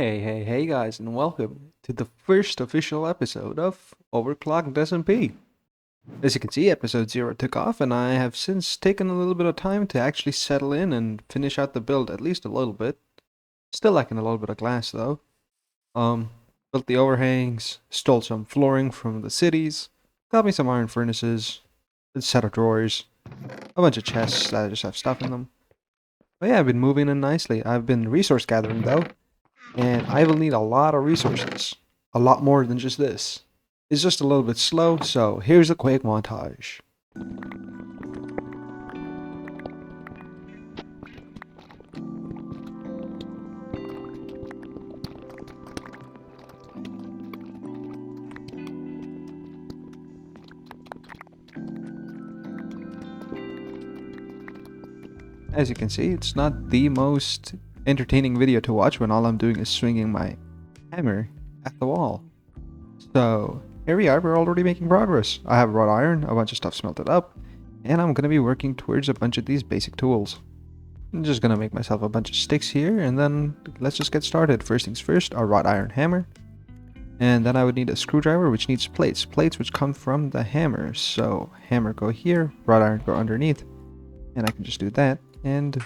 Hey guys, and welcome to the first official episode of Overclocked SMP. As you can see, episode 0 took off, and I have since taken a little bit of time to actually settle in and finish out the build at least a little bit. Still lacking a little bit of glass though. Um, Built the overhangs, stole some flooring from the cities, got me some iron furnaces, a set of drawers, a bunch of chests that I just have stuff in them. But yeah, I've been moving in nicely. I've been resource gathering though. And I will need a lot of resources. A lot more than just this. It's just a little bit slow, so here's a quick montage. As you can see, it's not the most entertaining video to watch when all I'm doing is swinging my hammer at the wall. So here we are, we're already making progress. I have wrought iron, a bunch of stuff smelted up, and I'm gonna be working towards a bunch of these basic tools. I'm just gonna make myself a bunch of sticks here, and then let's just get started. First things first, a wrought iron hammer. And then I would need a screwdriver, which needs plates. Plates which come from the hammer. So hammer go here, wrought iron go underneath. And I can just do that. And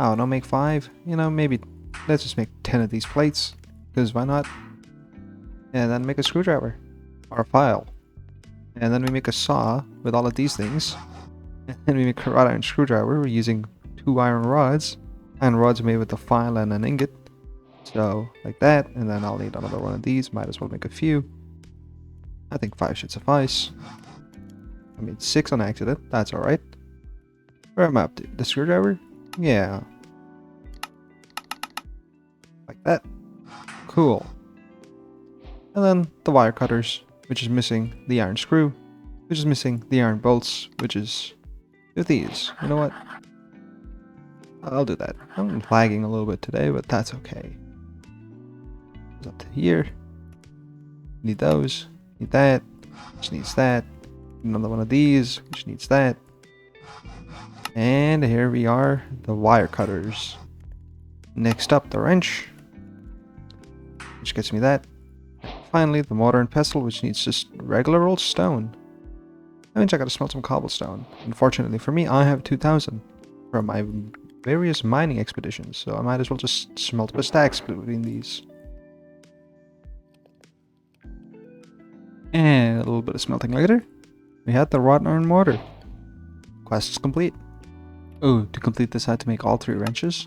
I don't know, make 5. You know, maybe let's just make 10 of these plates. Because why not? And then make a screwdriver. Or a file. And then we make a saw with all of these things. And then we make a wrought iron screwdriver. We're using 2 iron rods. Iron rods made with a file and an ingot. So, like that. And then I'll need another one of these. Might as well make a few. I think 5 should suffice. I made 6 on accident. That's alright. Where am I up to? The screwdriver? Yeah. Like that. Cool. And then the wire cutters, which is missing the iron screw, which is missing the iron bolts, which is with these. You know what? I'll do that. I'm lagging a little bit today, but that's okay. Goes up to here. Need those. Need that. Which needs that. Another one of these, which needs that. And here we are, the wire cutters. Next up, the wrench, which gets me that. Finally, the mortar and pestle, which needs just regular old stone. That means I gotta smelt some cobblestone. Unfortunately for me, I have 2,000 from my various mining expeditions, so I might as well just smelt the stacks between these. And a little bit of smelting later, we had the wrought iron mortar. Quest is complete. Oh, to complete this I had to make all 3 wrenches?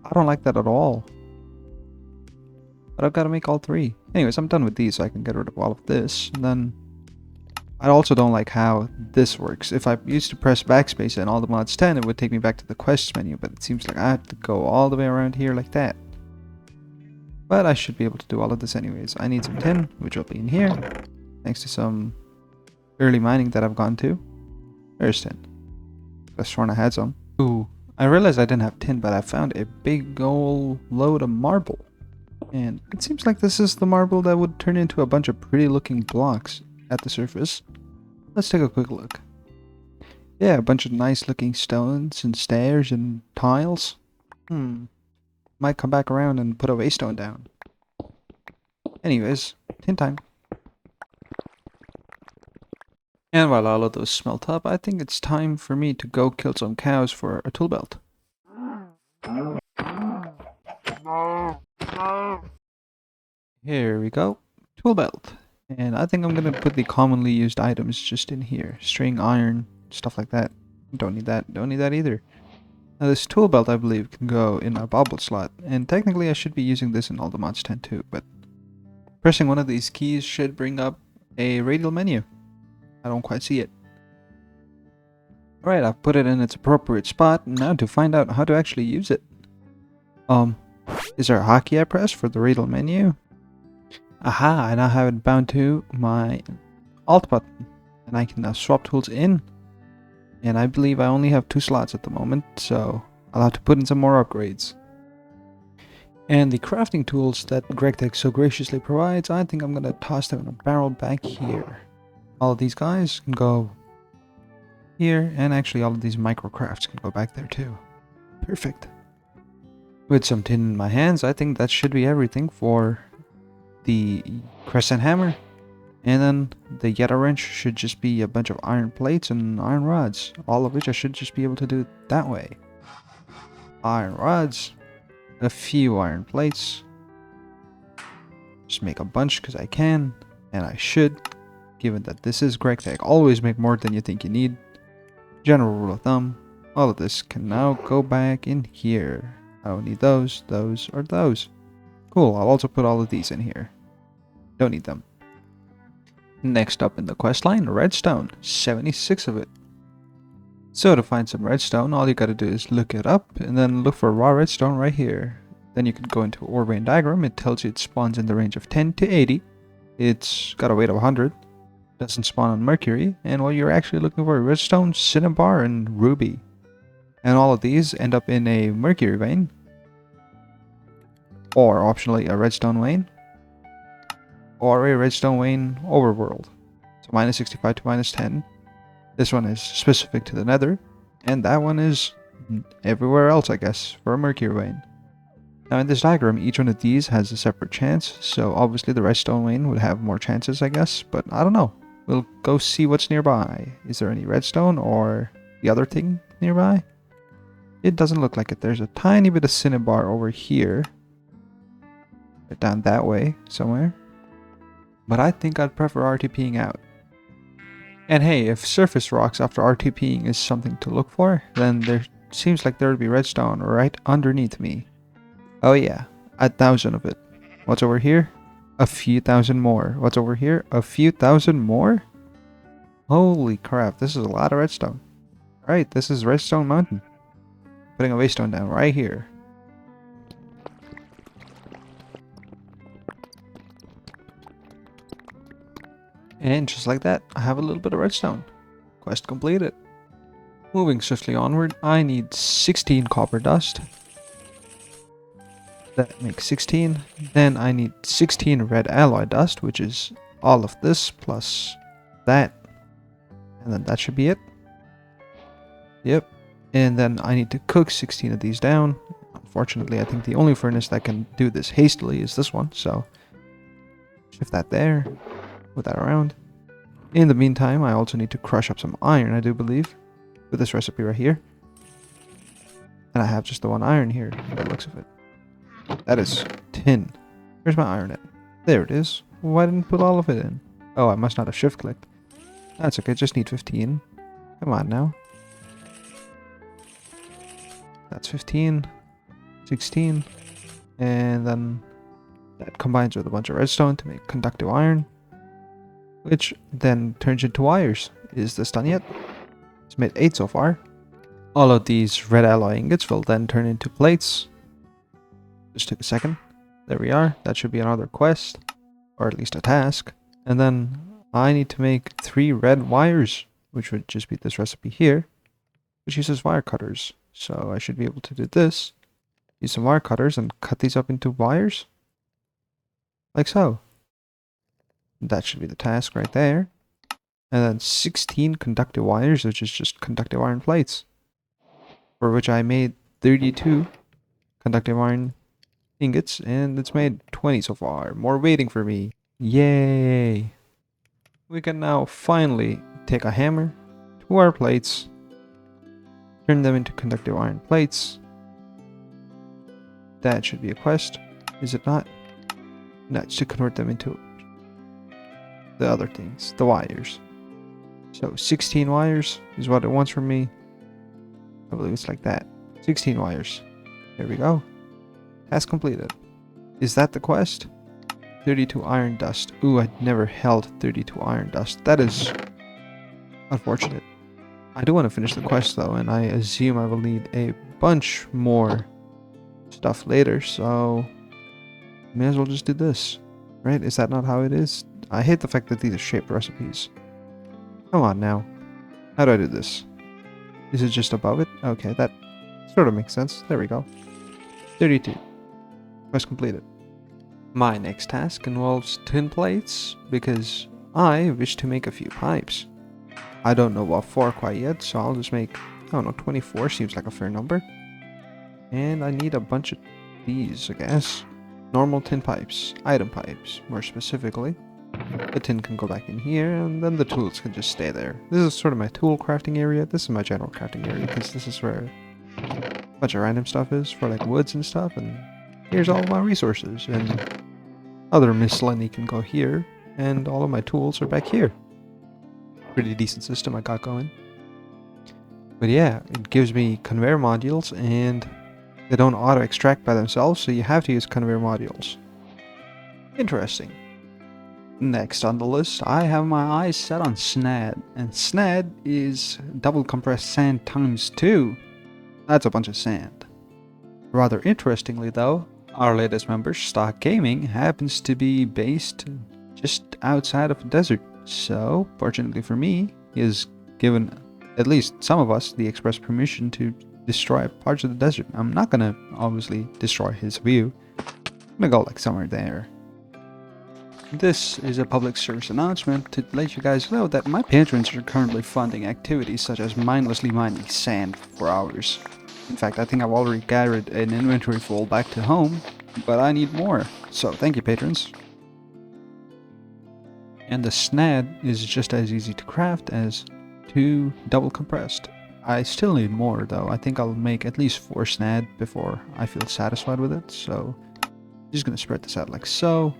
I don't like that at all. But I've got to make all 3. Anyways, I'm done with these so I can get rid of all of this. And then I also don't like how this works. If I used to press backspace and all the mods 10, it would take me back to the quests menu, but it seems like I have to go all the way around here like that. But I should be able to do all of this anyways. I need some tin, which will be in here, thanks to some early mining that I've gone to. There's tin. I sworn I had some. Ooh, I realized I didn't have tin, but I found a big old load of marble. And it seems like this is the marble that would turn into a bunch of pretty looking blocks at the surface. Let's take a quick look. Yeah, a bunch of nice looking stones and stairs and tiles. Might come back around and put a waystone down. Anyways, tin time. And while all of those smelt up, I think it's time for me to go kill some cows for a tool belt. Here we go. Tool belt. And I think I'm gonna put the commonly used items just in here. String, iron, stuff like that. Don't need that. Don't need that either. Now this tool belt I believe can go in a bobble slot. And technically I should be using this in all the mods 10 too, but pressing one of these keys should bring up a radial menu. I don't quite see it. Alright, I've put it in its appropriate spot. Now to find out how to actually use it. Is there a hotkey I press for the radial menu? Aha, I now have it bound to my Alt button. And I can now swap tools in. And I believe I only have 2 slots at the moment, so I'll have to put in some more upgrades. And the crafting tools that GregTech so graciously provides, I think I'm gonna toss them in a barrel back here. All of these guys can go here, and actually all of these micro crafts can go back there too. Perfect. With some tin in my hands, I think that should be everything for the crescent hammer. And then the yellow wrench should just be a bunch of iron plates and iron rods, all of which I should just be able to do that way. Iron rods, a few iron plates, just make a bunch because I can, and I should, given that this is Greg Tech. Always make more than you think you need. General rule of thumb, all of this can now go back in here. I don't need those, or those. Cool, I'll also put all of these in here. Don't need them. Next up in the quest line, redstone, 76 of it. So to find some redstone, all you gotta do is look it up and then look for raw redstone right here. Then you can go into ore vein diagram. It tells you it spawns in the range of 10 to 80. It's got a weight of 100. Doesn't spawn on mercury. And what you're actually looking for is redstone, cinnabar, and ruby. And all of these end up in a mercury vein. Or optionally a redstone vein. Or a redstone vein overworld. So minus 65 to minus 10. This one is specific to the nether. And that one is everywhere else, I guess, for a mercury vein. Now in this diagram, each one of these has a separate chance. So obviously the redstone vein would have more chances, I guess. But I don't know. We'll go see what's nearby. Is there any redstone or the other thing nearby? It doesn't look like it. There's a tiny bit of cinnabar over here. Right down that way somewhere. But I think I'd prefer RTPing out. And hey, if surface rocks after RTPing is something to look for, then there seems like there would be redstone right underneath me. Oh yeah, 1,000 of it. What's over here? A few thousand more. What's over here? A few thousand more? Holy crap, this is a lot of redstone. Alright, this is Redstone Mountain. Putting a waystone down right here. And just like that, I have a little bit of redstone. Quest completed. Moving swiftly onward, I need 16 copper dust. That makes 16. Then I need 16 red alloy dust, which is all of this plus that. And then that should be it. Yep. And then I need to cook 16 of these down. Unfortunately, I think the only furnace that can do this hastily is this one, so shift that there. Put that around. In the meantime, I also need to crush up some iron, I do believe, with this recipe right here. And I have just the one iron here, by the looks of it. That is tin. Where's my iron at? There it is. Why didn't I put all of it in? Oh, I must not have shift clicked. That's okay, just need 15. Come on now. That's 15. 16. And then that combines with a bunch of redstone to make conductive iron. Which then turns into wires. Is this done yet? It's made 8 so far. All of these red alloy ingots will then turn into plates. Just took a second. There we are. That should be another quest. Or at least a task. And then I need to make 3 red wires. Which would just be this recipe here. Which uses wire cutters. So I should be able to do this. Use some wire cutters and cut these up into wires. Like so. That should be the task right there. And then 16 conductive wires, which is just conductive iron plates. For which I made 32 conductive iron ingots, and it's made 20 so far. More waiting for me. Yay! We can now finally take a hammer to our plates, turn them into conductive iron plates. That should be a quest, is it not? No, it's to convert them into the other things, the wires. So 16 wires is what it wants from me. I believe it's like that. 16 wires. There we go. Task completed. Is that the quest? 32 iron dust. Ooh, I never held 32 iron dust. That is unfortunate. I do want to finish the quest though, and I assume I will need a bunch more stuff later, so may as well just do this. Right? Is that not how it is? I hate the fact that these are shaped recipes. Come on now. How do I do this? Is it just above it? Okay, that sort of makes sense. There we go. 32. Quest completed. My next task involves tin plates, because I wish to make a few pipes. I don't know what for quite yet, so I'll just make, I don't know, 24 seems like a fair number. And I need a bunch of these, I guess. Normal tin pipes, item pipes, more specifically. The tin can go back in here, and then the tools can just stay there. This is sort of my tool crafting area. This is my general crafting area, because this is where a bunch of random stuff is, for like woods and stuff, and here's all of my resources, and other miscellany can go here, and all of my tools are back here. Pretty decent system I got going. But yeah, it gives me conveyor modules, and they don't auto-extract by themselves, so you have to use conveyor modules. Interesting. Next on the list, I have my eyes set on Snad, and Snad is double compressed sand times 2. That's a bunch of sand. Rather interestingly though, our latest member, Stock Gaming, happens to be based just outside of a desert, so fortunately for me, he has given at least some of us the express permission to destroy parts of the desert. I'm not gonna obviously destroy his view. I'm gonna go like somewhere there. This is a public service announcement to let you guys know that my patrons are currently funding activities such as mindlessly mining sand for hours. In fact, I think I've already gathered an inventory full back to home, but I need more, so thank you patrons. And the Snad is just as easy to craft as 2 double compressed. I still need more though. I think I'll make at least 4 Snad before I feel satisfied with it, so I'm just gonna spread this out like so.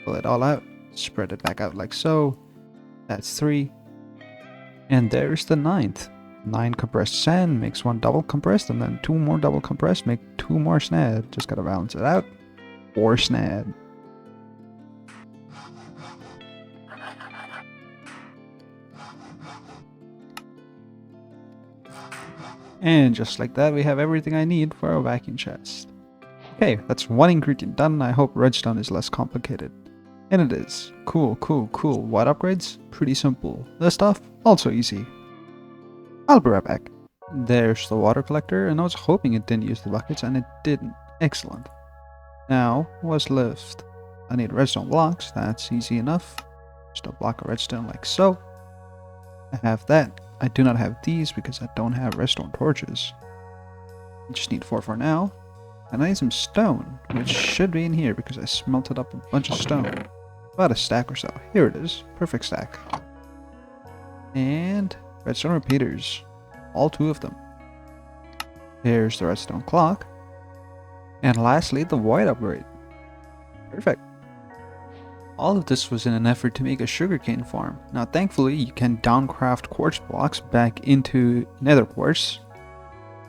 Pull it all out, spread it back out like so. That's 3. And there's the 9th. 9 compressed sand makes 1 double compressed, and then 2 more double compressed make 2 more Snad. Just gotta balance it out. 4 Snad. And just like that, we have everything I need for a vacuum chest. Okay, that's 1 ingredient done. I hope redstone is less complicated. And it is. Cool, cool, cool. What upgrades? Pretty simple. This stuff? Also easy. I'll be right back. There's the water collector, and I was hoping it didn't use the buckets, and it didn't. Excellent. Now, what's left? I need redstone blocks. That's easy enough. Just a block of redstone like so. I have that. I do not have these because I don't have redstone torches. I just need 4 for now. And I need some stone, which should be in here because I smelted up a bunch of stone. About a stack or so. Here it is. Perfect stack. And redstone repeaters. All 2 of them. Here's the redstone clock. And lastly, the void upgrade. Perfect. All of this was in an effort to make a sugarcane farm. Now thankfully you can downcraft quartz blocks back into nether quartz.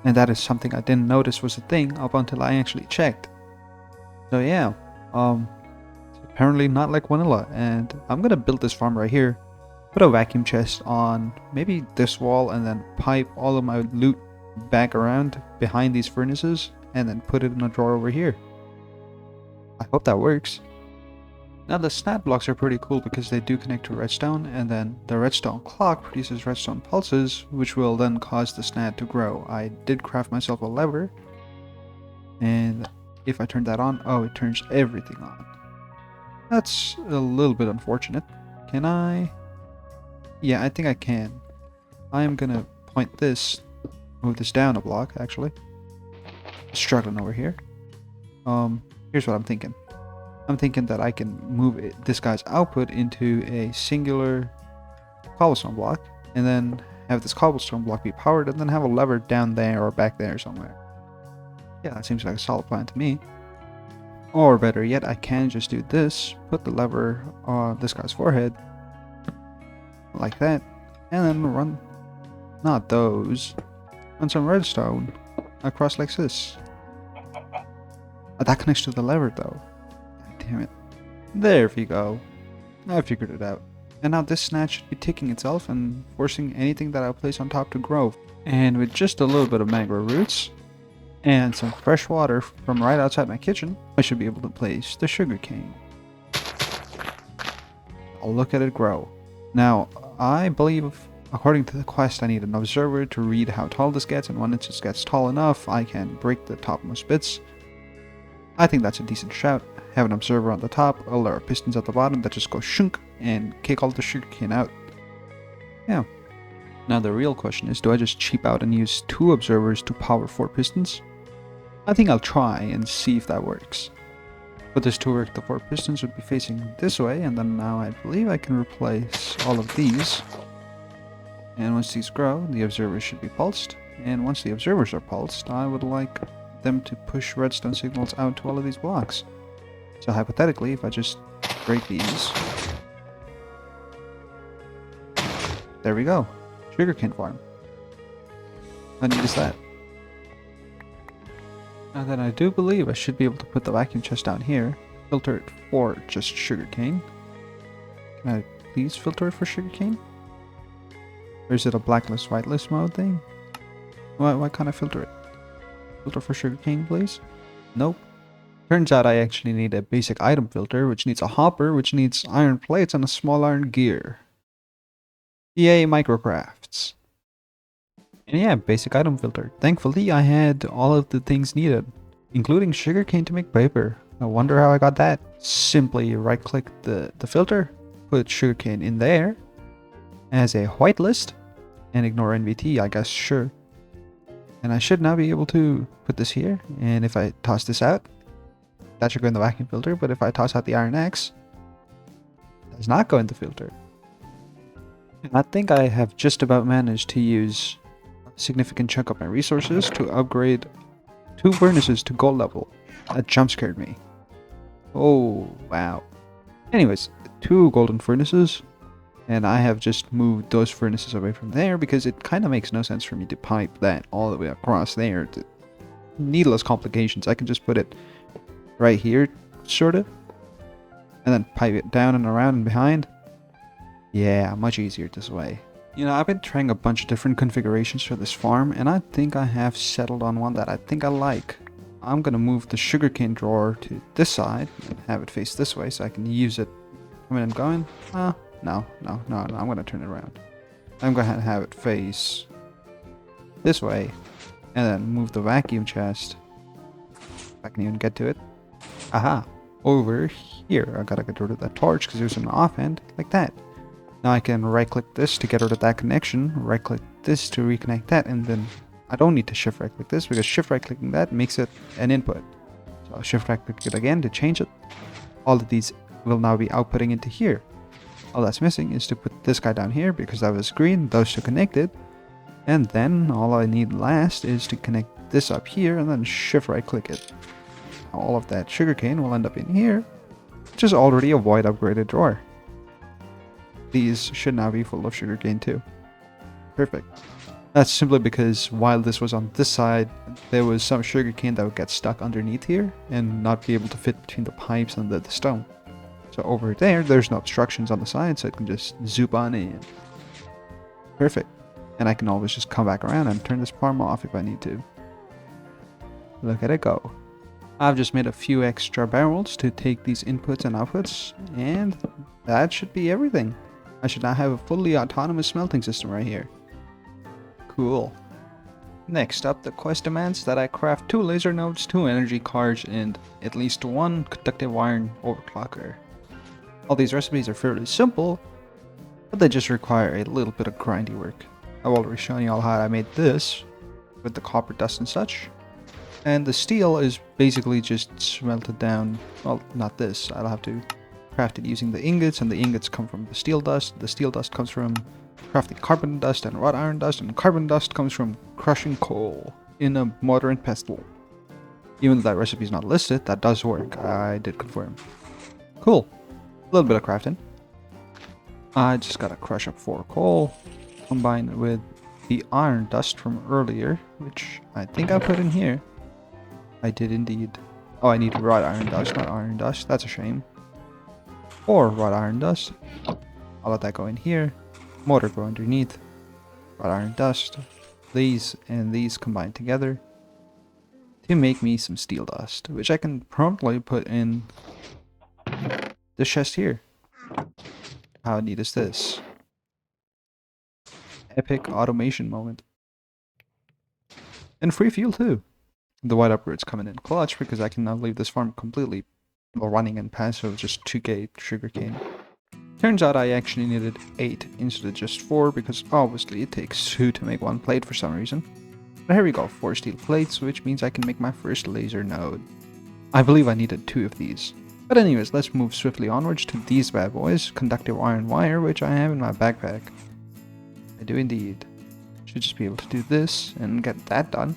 And that is something I didn't notice was a thing up until I actually checked. So yeah, it's apparently not like vanilla, and I'm gonna build this farm right here. Put a vacuum chest on maybe this wall and then pipe all of my loot back around behind these furnaces and then put it in a drawer over here. I hope that works. Now the Snad blocks are pretty cool because they do connect to redstone, and then the redstone clock produces redstone pulses, which will then cause the Snad to grow. I did craft myself a lever, and if I turn that on, oh, it turns everything on. That's a little bit unfortunate. Can I? Yeah, I think I can. I am gonna point this, move this down a block actually. Struggling over here. Here's what I'm thinking. I'm thinking that I can move this guy's output into a singular cobblestone block, and then have this cobblestone block be powered, and then have a lever down there or back there somewhere. Yeah, that seems like a solid plan to me. Or better yet, I can just do this, put the lever on this guy's forehead, like that, and then run, not those, run some redstone across like this. That connects to the lever though. Damn it. There we go. I figured it out. And now this Snad should be ticking itself and forcing anything that I place on top to grow. And with just a little bit of mango roots and some fresh water from right outside my kitchen, I should be able to place the sugarcane. I'll look at it grow. Now, I believe, according to the quest, I need an observer to read how tall this gets, and when it just gets tall enough, I can break the topmost bits. I think that's a decent shout. Have an observer on the top, a layer of pistons at the bottom that just go shunk and kick all the sugarcane out. Yeah. Now the real question is, do I just cheap out and use 2 observers to power 4 pistons? I think I'll try and see if that works. For this to work, the 4 pistons would be facing this way, and then now I believe I can replace all of these. And once these grow, the observers should be pulsed. And once the observers are pulsed, I would like them to push redstone signals out to all of these blocks. So hypothetically, if I just break these... There we go. Sugarcane farm. How neat is that? Now then, I do believe I should be able to put the vacuum chest down here. Filter it for just sugarcane. Can I please filter it for sugarcane? Or is it a blacklist, whitelist mode thing? Why can't I filter it? Filter for sugarcane, please? Nope. Turns out I actually need a basic item filter, which needs a hopper, which needs iron plates and a small iron gear. EA Microcrafts. And yeah, basic item filter. Thankfully, I had all of the things needed, including sugarcane to make paper. I wonder how I got that. Simply right-click the filter, put sugarcane in there as a whitelist, and ignore NVT, I guess, sure. And I should now be able to put this here, and if I toss this out, that should go in the vacuum filter, but if I toss out the iron axe, it does not go in the filter. I think I have just about managed to use a significant chunk of my resources to upgrade 2 furnaces to gold level. That jump scared me. Oh, wow. Anyways, 2 golden furnaces, and I have just moved those furnaces away from there because it kind of makes no sense for me to pipe that all the way across there. Needless complications. I can just put it right here, sort of, and then pipe it down and around and behind. Yeah, much easier this way. You know, I've been trying a bunch of different configurations for this farm, and I think I have settled on one that I think I like. I'm gonna move the sugarcane drawer to this side and have it face this way so I can use it coming and going. No, I'm gonna turn it around. I'm gonna have it face this way, and then move the vacuum chest, if I can even get to it. Aha! Over here. I gotta get rid of that torch because there's an offhand, like that. Now I can right click this to get rid of that connection, right click this to reconnect that, and then I don't need to shift right click this because shift right clicking that makes it an input. So I'll shift right click it again to change it. All of these will now be outputting into here. All that's missing is to put this guy down here because that was green, those two connected. And then all I need last is to connect this up here and then shift right click it. All of that sugarcane will end up in here, which is already a void upgraded drawer. These should now be full of sugarcane too. Perfect. That's simply because while this was on this side, there was some sugarcane that would get stuck underneath here and not be able to fit between the pipes and the stone. So over there, there's no obstructions on the side, so it can just zoop on in. Perfect. And I can always just come back around and turn this farm off if I need to. Look at it go. I've just made a few extra barrels to take these inputs and outputs, and that should be everything. I should now have a fully autonomous smelting system right here. Cool. Next up, the quest demands that I craft 2 laser nodes, 2 energy cards, and at least 1 conductive iron overclocker. All these recipes are fairly simple, but they just require a little bit of grindy work. I've already shown you all how I made this with the copper dust and such. And the steel is basically just smelted down. Well, not this. I'll have to craft it using the ingots, and the ingots come from the steel dust. The steel dust comes from crafting carbon dust and wrought iron dust, and carbon dust comes from crushing coal in a mortar and pestle. Even though that recipe is not listed, that does work. I did confirm. Cool. A little bit of crafting. I just gotta crush up 4 coal, combine it with the iron dust from earlier, which I think I put in here. I did indeed. Oh, I need wrought iron dust, not iron dust. That's a shame. Or wrought iron dust. I'll let that go in here. Mortar go underneath. Wrought iron dust. These and these combine together to make me some steel dust, which I can promptly put in this chest here. How neat is this? Epic automation moment. And free fuel too. The white upgrades coming in clutch because I can now leave this farm completely running and passive, just 2k sugarcane. Turns out I actually needed 8 instead of just 4 because obviously it takes 2 to make 1 plate for some reason. But here we go, 4 steel plates, which means I can make my first laser node. I believe I needed 2 of these. But anyways, let's move swiftly onwards to these bad boys, conductive iron wire, which I have in my backpack. I do indeed. Should just be able to do this and get that done.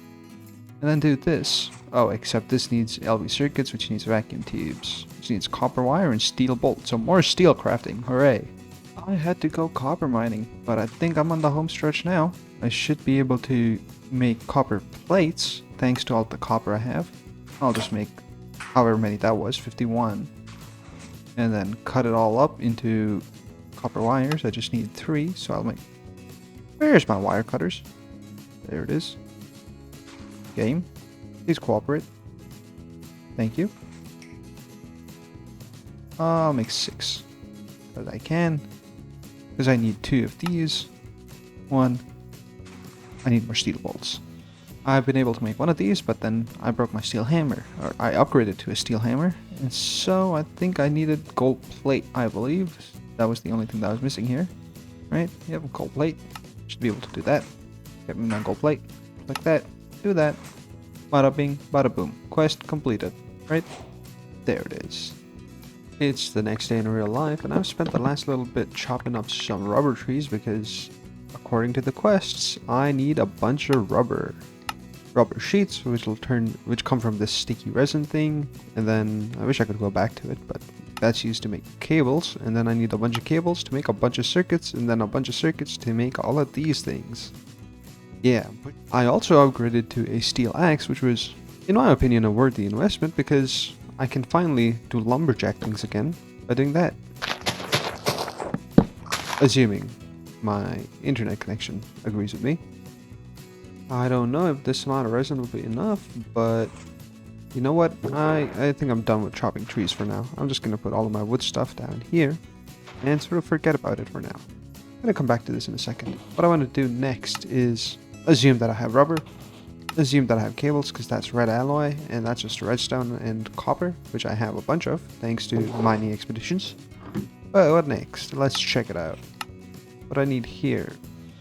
And then do this. Oh, except this needs LV circuits, which needs vacuum tubes. Which needs copper wire and steel bolts. So more steel crafting, hooray. I had to go copper mining, but I think I'm on the home stretch now. I should be able to make copper plates, thanks to all the copper I have. I'll just make however many that was, 51. And then cut it all up into copper wires. I just need 3, so I'll make... Where's my wire cutters? There it is. Game, please cooperate. Thank you. I'll make 6. As I can. Because I need 2 of these. 1. I need more steel bolts. I've been able to make 1 of these, but then I broke my steel hammer. Or I upgraded to a steel hammer. And so I think I needed gold plate, I believe. That was the only thing that was missing here. Right? Yep, gold plate. Should be able to do that. Get me my gold plate. Like that. Do that. Bada bing, bada boom. Quest completed. Right? There it is. It's the next day in real life, and I've spent the last little bit chopping up some rubber trees because, according to the quests, I need a bunch of rubber sheets, which come from this sticky resin thing, and then I wish I could go back to it, but that's used to make cables, and then I need a bunch of cables to make a bunch of circuits, and then a bunch of circuits to make all of these things. Yeah, but I also upgraded to a steel axe, which was, in my opinion, a worthy investment because I can finally do lumberjack things again by doing that. Assuming my internet connection agrees with me. I don't know if this amount of resin will be enough, but you know what? I think I'm done with chopping trees for now. I'm just going to put all of my wood stuff down here and sort of forget about it for now. I'm going to come back to this in a second. What I want to do next is assume that I have rubber, assume that I have cables because that's red alloy and that's just redstone and copper, which I have a bunch of thanks to mining expeditions. But what next? Let's check it out. What I need here: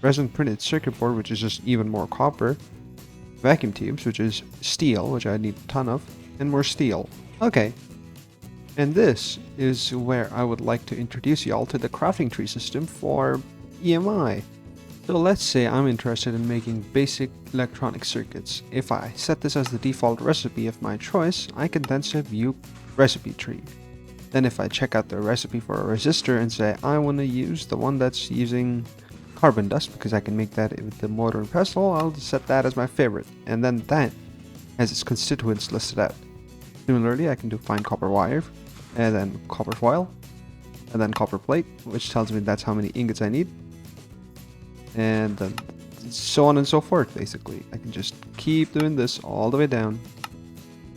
resin printed circuit board, which is just even more copper, vacuum tubes, which is steel, which I need a ton of, and more steel. Okay. And this is where I would like to introduce y'all to the crafting tree system for EMI. So let's say I'm interested in making basic electronic circuits. If I set this as the default recipe of my choice, I can then say view recipe tree. Then if I check out the recipe for a resistor and say I want to use the one that's using carbon dust because I can make that with the mortar and pestle, I'll set that as my favorite. And then that has its constituents listed out. Similarly, I can do fine copper wire, and then copper foil, and then copper plate, which tells me that's how many ingots I need. And then so on and so forth, basically. I can just keep doing this all the way down.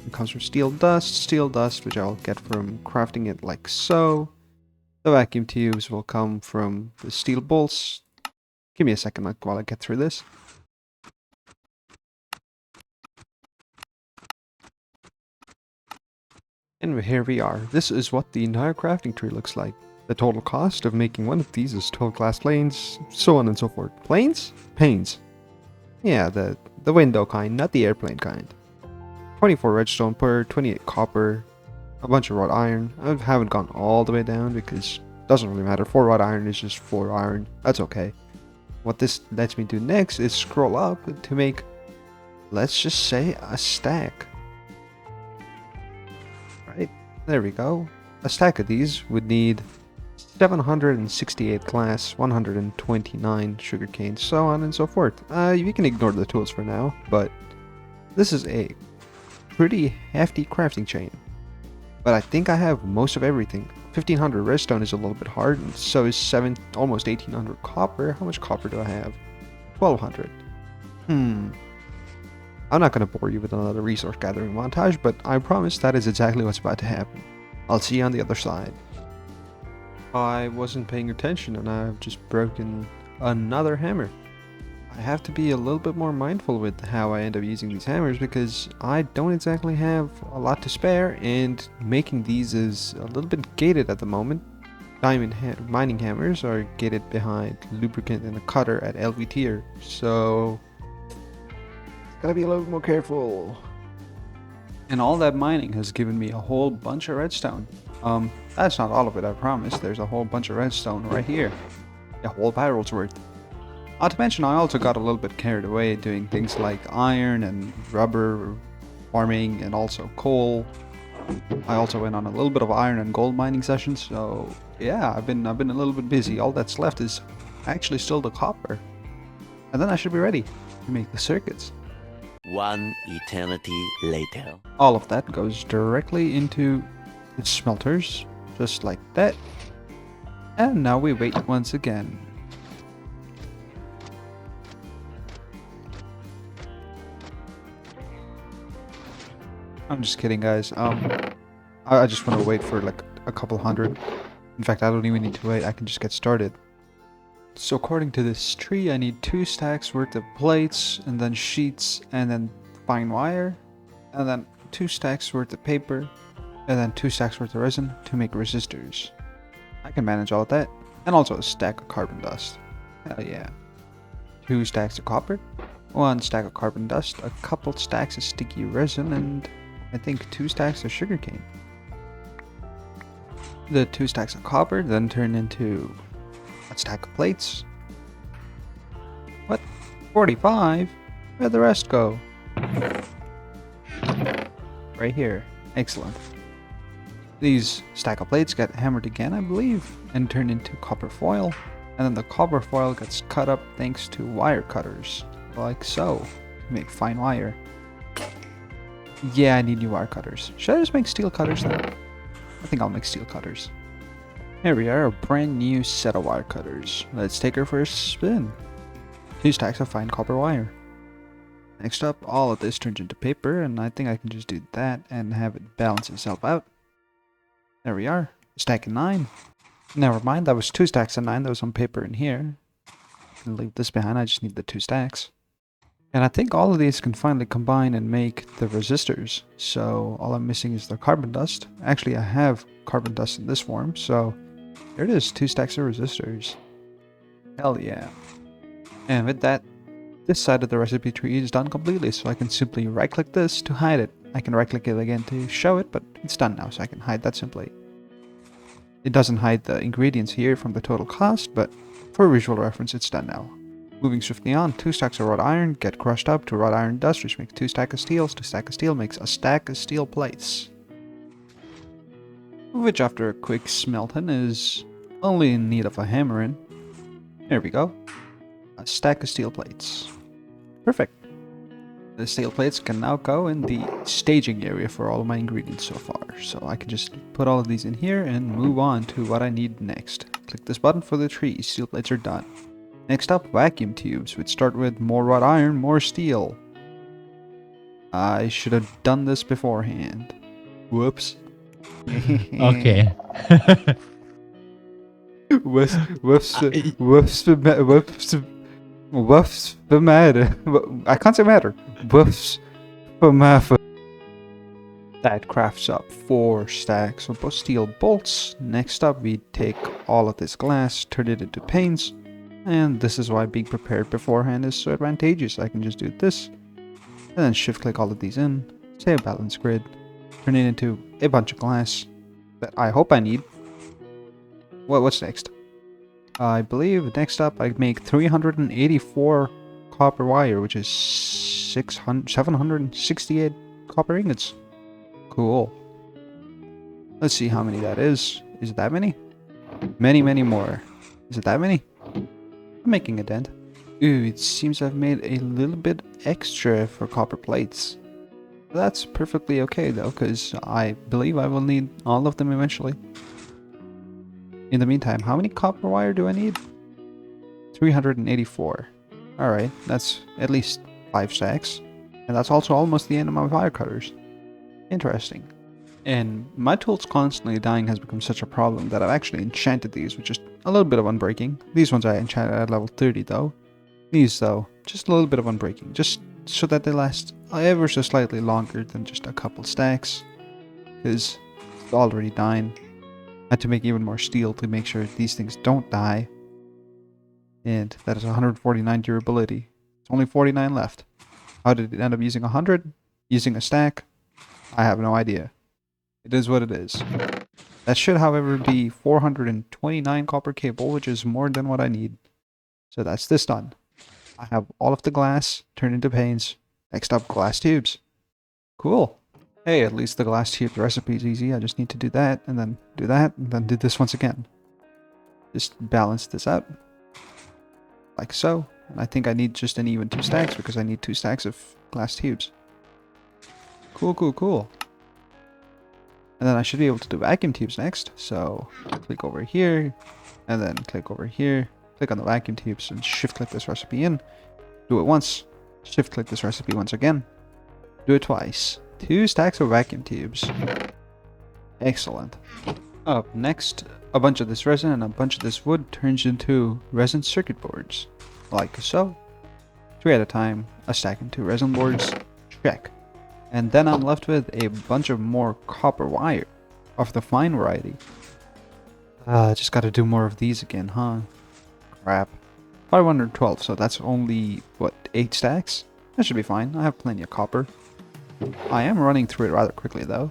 It comes from steel dust, which I'll get from crafting it like so. The vacuum tubes will come from the steel bolts. Give me a second while I get through this. And here we are. This is what the entire crafting tree looks like. The total cost of making one of these is 12 glass planes, so on and so forth. Planes? Panes. Yeah, the window kind, not the airplane kind. 24 redstone per, 28 copper, a bunch of wrought iron. I haven't gone all the way down because it doesn't really matter. 4 wrought iron is just 4 iron. That's okay. What this lets me do next is scroll up to make, let's just say, a stack. Right, there we go. A stack of these would need 768 glass, 129 sugarcane, so on and so forth. You can ignore the tools for now, but this is a pretty hefty crafting chain. But I think I have most of everything. 1500 redstone is a little bit hard, and so is almost 1800 copper. How much copper do I have? 1200. I'm not going to bore you with another resource gathering montage, but I promise that is exactly what's about to happen. I'll see you on the other side. I wasn't paying attention and I've just broken another hammer. I have to be a little bit more mindful with how I end up using these hammers because I don't exactly have a lot to spare, and making these is a little bit gated at the moment. Diamond mining hammers are gated behind lubricant and a cutter at LV tier, so Gotta be a little bit more careful. And all that mining has given me a whole bunch of redstone. That's not all of it, I promise. There's a whole bunch of redstone right here. A whole barrel's worth. Not to mention, I also got a little bit carried away doing things like iron and rubber farming and also coal. I also went on a little bit of iron and gold mining sessions, so yeah, I've been a little bit busy. All that's left is actually still the copper. And then I should be ready to make the circuits. One eternity later. All of that goes directly into the smelters, just like that. And now we wait once again. I'm just kidding, guys. I just want to wait for like a couple hundred. In fact, I don't even need to wait. I can just get started. So according to this tree, I need 2 stacks worth of plates, and then sheets, and then fine wire, and then 2 stacks worth of paper, and then 2 stacks worth of resin to make resistors. I can manage all of that. And also a stack of carbon dust. Hell yeah. 2 stacks of copper, 1 stack of carbon dust, a couple stacks of sticky resin, and I think 2 stacks of sugarcane. The 2 stacks of copper then turn into a stack of plates. What? 45? Where'd the rest go? Right here. Excellent. These stack of plates get hammered again, I believe, and turned into copper foil. And then the copper foil gets cut up thanks to wire cutters, like so, to make fine wire. Yeah, I need new wire cutters. Should I just make steel cutters then? I think I'll make steel cutters. Here we are, a brand new set of wire cutters. Let's take her for a spin. 2 stacks of fine copper wire. Next up, all of this turns into paper, and I think I can just do that and have it balance itself out. There we are, a stack of 9. Never mind, that was 2 stacks of 9 that was on paper in here. I can leave this behind, I just need the 2 stacks. And I think all of these can finally combine and make the resistors. So all I'm missing is the carbon dust. Actually, I have carbon dust in this form, so there it is, 2 stacks of resistors. Hell yeah. And with that, this side of the recipe tree is done completely, so I can simply right click this to hide it. I can right click it again to show it, but it's done now, so I can hide that simply. It doesn't hide the ingredients here from the total cost, but for visual reference, it's done now. Moving swiftly on, 2 stacks of wrought iron get crushed up to wrought iron dust, which makes 2 stacks of steel. 2 stacks of steel makes a stack of steel plates, which after a quick smelting is only in need of a hammering. There we go. A stack of steel plates. Perfect. The steel plates can now go in the staging area for all of my ingredients so far. So I can just put all of these in here and move on to what I need next. Click this button for the tree. Steel plates are done. Next up, vacuum tubes, which start with more wrought iron, more steel. I should have done this beforehand. Whoops. Okay. Whoops the matter. I can't say matter. Whoops the matter. That crafts up 4 stacks of steel bolts. Next up, we take all of this glass, turn it into panes, and this is why being prepared beforehand is so advantageous. I can just do this, and then shift click all of these in, say a balance grid, turn it into a bunch of glass that I hope I need. What's next? I believe next up I make 384 copper wire, which is 768 copper ingots. Cool. Let's see how many that is. Is it that many? Many more. Is it that many? I'm making a dent. Ooh, it seems I've made a little bit extra for copper plates. That's perfectly okay though, because I believe I will need all of them eventually. In the meantime, how many copper wire do I need? 384. Alright, that's at least 5 stacks. And that's also almost the end of my wire cutters. Interesting. And my tools constantly dying has become such a problem that I've actually enchanted these with just a little bit of unbreaking. These ones I enchanted at level 30 though. These though, just a little bit of unbreaking, just so that they last ever so slightly longer than just a couple stacks. Because it's already dying. I had to make even more steel to make sure these things don't die. And that is 149 durability. It's only 49 left. How did it end up using 100? Using a stack? I have no idea. It is what it is. That should, however, be 429 copper cable, which is more than what I need. So that's this done. I have all of the glass turned into panes. Next up, glass tubes. Cool. Hey, at least the glass tube recipe is easy. I just need to do that, and then do that, and then do this once again. Just balance this out. Like so. And I think I need just an even 2 stacks, because I need 2 stacks of glass tubes. Cool, cool, cool. And then I should be able to do vacuum tubes next. So, click over here, and then click over here. Click on the vacuum tubes, and shift-click this recipe in. Do it once. Shift-click this recipe once again. Do it twice. 2 stacks of vacuum tubes. Excellent. Up next, a bunch of this resin and a bunch of this wood turns into resin circuit boards. Like so. 3 at a time, a stack into resin boards. Check. And then I'm left with a bunch of more copper wire of the fine variety. Just gotta do more of these again, huh? Crap. 512, so that's only, what, 8 stacks? That should be fine. I have plenty of copper. I am running through it rather quickly, though.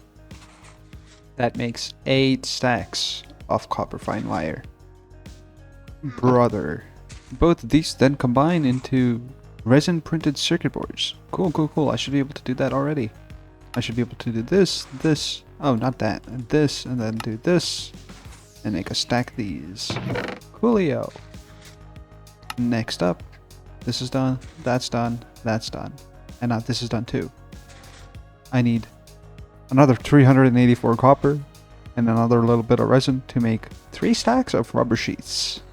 That makes 8 stacks of copper fine wire. Brother. Both of these then combine into resin printed circuit boards. Cool, cool, cool. I should be able to do that already. I should be able to do this, this, oh, not that, and this, and then do this, and make a stack of these. Coolio. Next up, this is done, that's done, that's done. And now this is done too. I need another 384 copper and another little bit of resin to make 3 stacks of rubber sheets.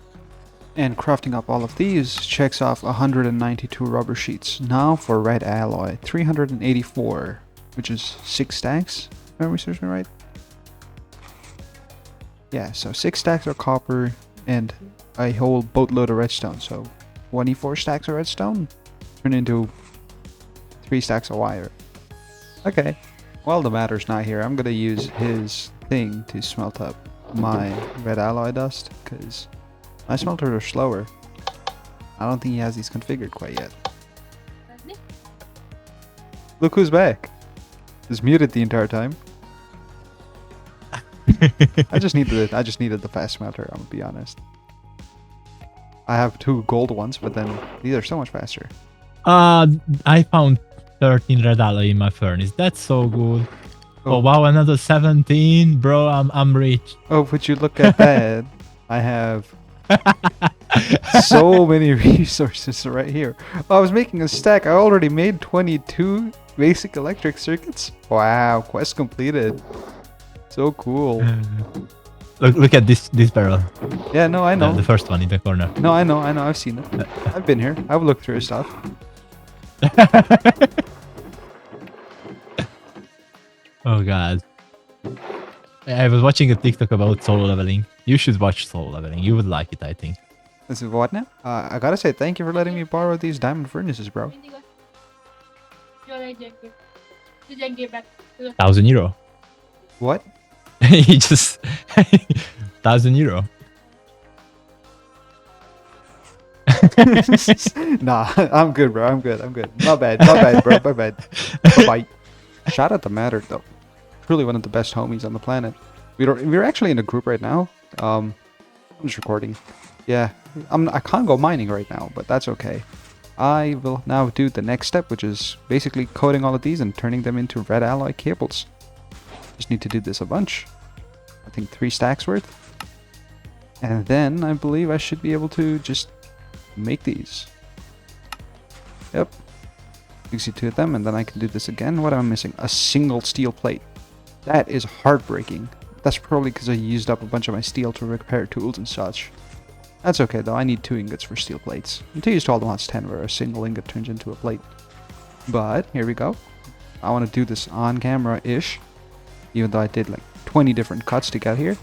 And crafting up all of these checks off 192 rubber sheets. Now for red alloy, 384, which is 6 stacks, if memory serves me right. Yeah, so 6 stacks of copper and a whole boatload of redstone. So 24 stacks of redstone turn into 3 stacks of wire. Okay, well, the matter's not here. I'm gonna use his thing to smelt up my red alloy dust, because my smelters are slower. I don't think he has these configured quite yet. Look who's back. He's muted the entire time. I just needed the fast smelter, I'm gonna be honest. I have 2 gold ones, but then these are so much faster. I found 13 red alloy in my furnace. That's so good. Oh wow, another 17, bro. I'm rich. Oh, would you look at that? I have so many resources right here. Oh, I was making a stack. I already made 22 basic electric circuits. Wow, quest completed. So cool. Look at this barrel. Yeah, no, I know. The first one in the corner. No, I know. I've seen it. I've been here. I've looked through his stuff. Oh god. I was watching a TikTok about solo leveling. You should watch solo leveling. You would like it, I think. This is what now? I gotta say thank you for letting me borrow these diamond furnaces, bro. €1,000. What? He just €1,000. Nah, I'm good, bro. I'm good. My bad, bro. My bad. Bye. Shout out to Matter, though. Truly one of the best homies on the planet. We're actually in a group right now. I'm just recording. Yeah, I can't go mining right now, but that's okay. I will now do the next step, which is basically coating all of these and turning them into red alloy cables. Just need to do this a bunch. I think 3 stacks worth. And then I believe I should be able to just make these. Yep. 62 of them, and then I can do this again. What am I missing? A single steel plate. That is heartbreaking. That's probably because I used up a bunch of my steel to repair tools and such. That's okay though, I need 2 ingots for steel plates. Until you install the mods 10 where a single ingot turns into a plate. But, here we go. I want to do this on camera-ish. Even though I did like 20 different cuts to get here.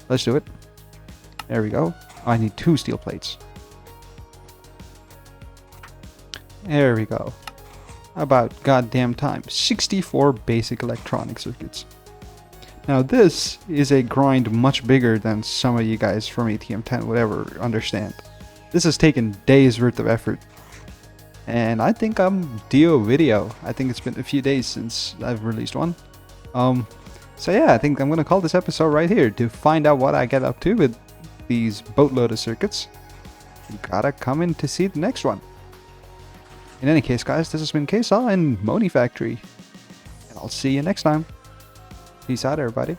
Let's do it. There we go. I need 2 steel plates. There we go. About goddamn time. 64 basic electronic circuits. Now this is a grind much bigger than some of you guys from ATM10 would ever understand. This has taken days worth of effort. And I think I'm due a video. I think it's been a few days since I've released one. So yeah, I think I'm gonna call this episode right here. To find out what I get up to with these boatload of circuits, you gotta come in to see the next one. In any case, guys, this has been KSAW and Moni Factory. And I'll see you next time. Peace out, everybody.